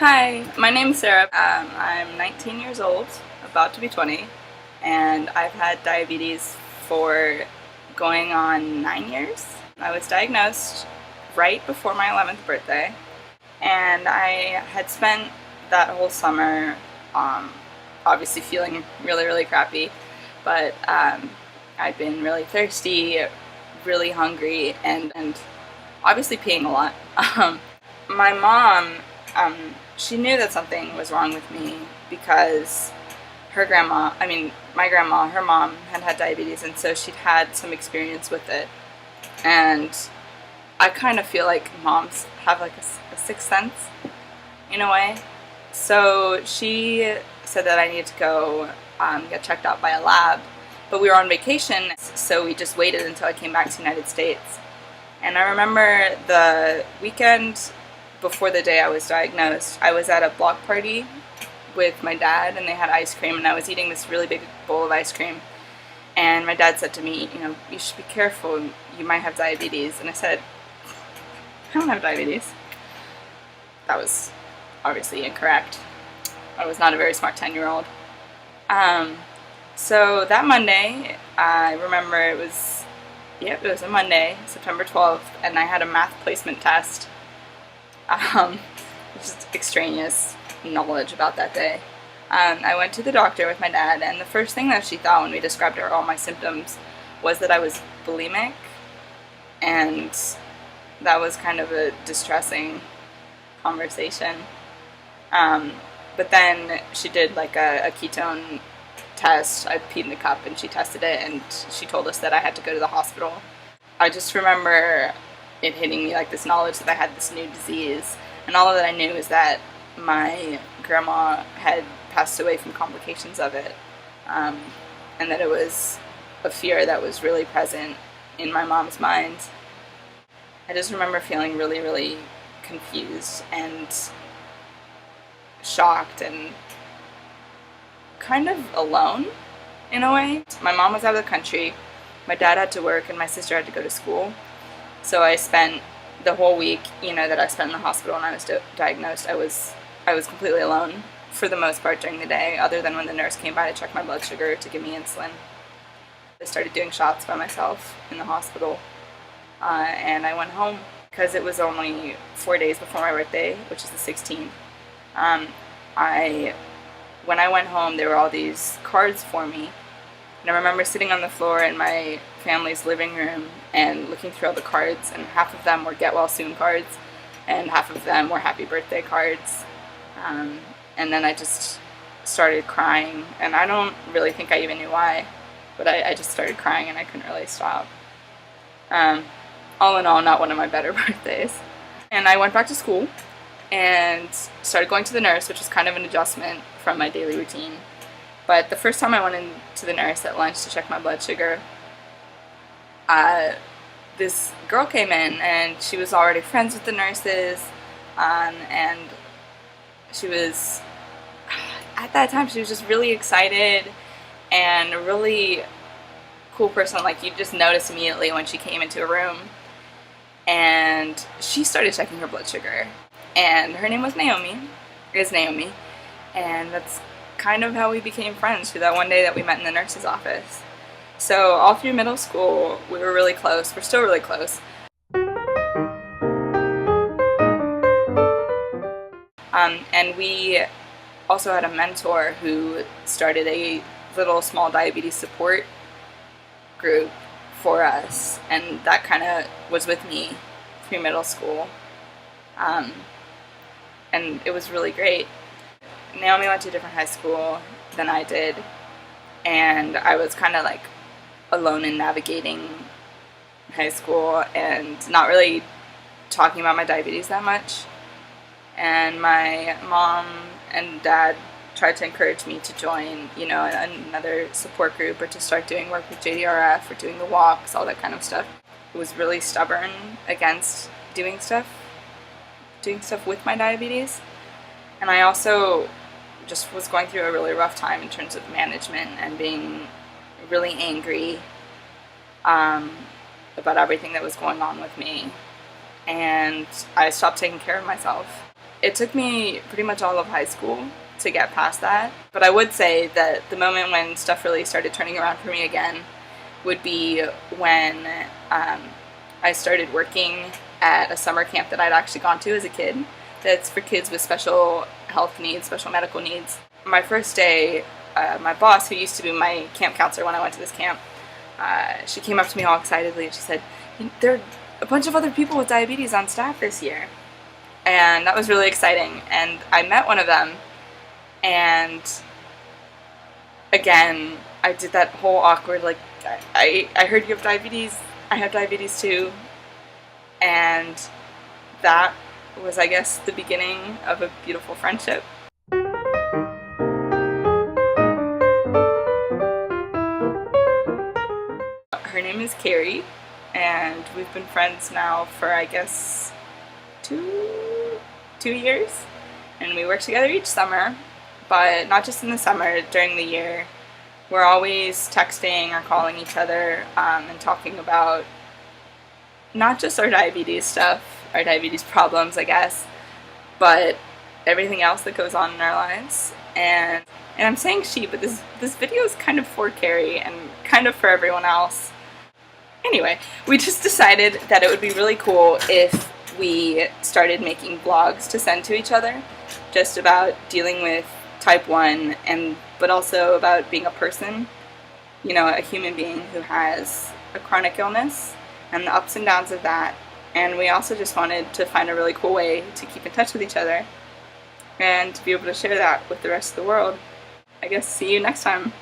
Hi, my name's Sarah. I'm 19 years old, about to be 20, and I've had diabetes for going on 9 years. I was diagnosed right before my 11th birthday, and I had spent that whole summer obviously feeling really, really crappy, but I'd been really thirsty, really hungry, and obviously peeing a lot. My mom, um, she knew that something was wrong with me because my grandma, her mom had had diabetes, and so she'd had some experience with it. And I kind of feel like moms have like a sixth sense in a way. So she said that I needed to go get checked out by a lab, but we were on vacation, so we just waited until I came back to the United States. And I remember the weekend before the day I was diagnosed, I was at a block party with my dad, and they had ice cream, and I was eating this really big bowl of ice cream. And my dad said to me, you should be careful, you might have diabetes. And I said, I don't have diabetes. That was obviously incorrect. I was not a very smart 10-year-old. So that Monday, I remember it was a Monday, September 12th, and I had a math placement test. Just extraneous knowledge about that day. I went to the doctor with my dad, and the first thing that she thought when we described to her all my symptoms was that I was bulimic, and that was kind of a distressing conversation. But then she did like a ketone test. I peed in a cup and she tested it, and she told us that I had to go to the hospital. I just remember it hitting me like this knowledge that I had this new disease, and all that I knew is that my grandma had passed away from complications of it, and that it was a fear that was really present in my mom's mind. I just remember feeling really, really confused and shocked and kind of alone in a way. My mom was out of the country, my dad had to work, and my sister had to go to school. So I spent the whole week, that I spent in the hospital when I was diagnosed, I was completely alone for the most part during the day, other than when the nurse came by to check my blood sugar to give me insulin. I started doing shots by myself in the hospital, and I went home because it was only 4 days before my birthday, which is the 16th. When I went home, there were all these cards for me, and I remember sitting on the floor in my family's living room and looking through all the cards, and half of them were get well soon cards, and half of them were happy birthday cards. And then I just started crying, and I don't really think I even knew why, but I just started crying and I couldn't really stop. All in all, not one of my better birthdays. And I went back to school and started going to the nurse, which was kind of an adjustment from my daily routine. But the first time I went into the nurse at lunch to check my blood sugar, this girl came in, and she was already friends with the nurses, and she was, at that time, she was just really excited and a really cool person. Like, you just notice immediately when she came into a room. And she started checking her blood sugar, and her name was Naomi, and that's kind of how we became friends, through that one day that we met in the nurse's office. So all through middle school, we were really close. We're still really close. And we also had a mentor who started a little small diabetes support group for us, and that kind of was with me through middle school. And it was really great. Naomi went to a different high school than I did, and I was kind of like alone in navigating high school and not really talking about my diabetes that much. And my mom and dad tried to encourage me to join, another support group, or to start doing work with JDRF, or doing the walks, all that kind of stuff. I was really stubborn against doing stuff with my diabetes. And I also just was going through a really rough time in terms of management, and being really angry about everything that was going on with me. And I stopped taking care of myself. it took me pretty much all of high school to get past that. But I would say that the moment when stuff really started turning around for me again would be when I started working at a summer camp that I'd actually gone to as a kid that's for kids with special health needs, special medical needs. My first day, my boss, who used to be my camp counselor when I went to this camp, she came up to me all excitedly and she said, there are a bunch of other people with diabetes on staff this year. And that was really exciting. And I met one of them, and again, I did that whole awkward, like, I heard you have diabetes, I have diabetes too. And that was, I guess, the beginning of a beautiful friendship. Her name is Carrie, and we've been friends now for, I guess, two years, and we work together each summer, but not just in the summer, during the year. We're always texting or calling each other and talking about not just our diabetes stuff, our diabetes problems, I guess, but everything else that goes on in our lives. And I'm saying she, but this video is kind of for Carrie and kind of for everyone else. Anyway, we just decided that it would be really cool if we started making vlogs to send to each other, just about dealing with type 1, but also about being a person, you know, a human being who has a chronic illness and the ups and downs of that. And we also just wanted to find a really cool way to keep in touch with each other and to be able to share that with the rest of the world. I guess see you next time.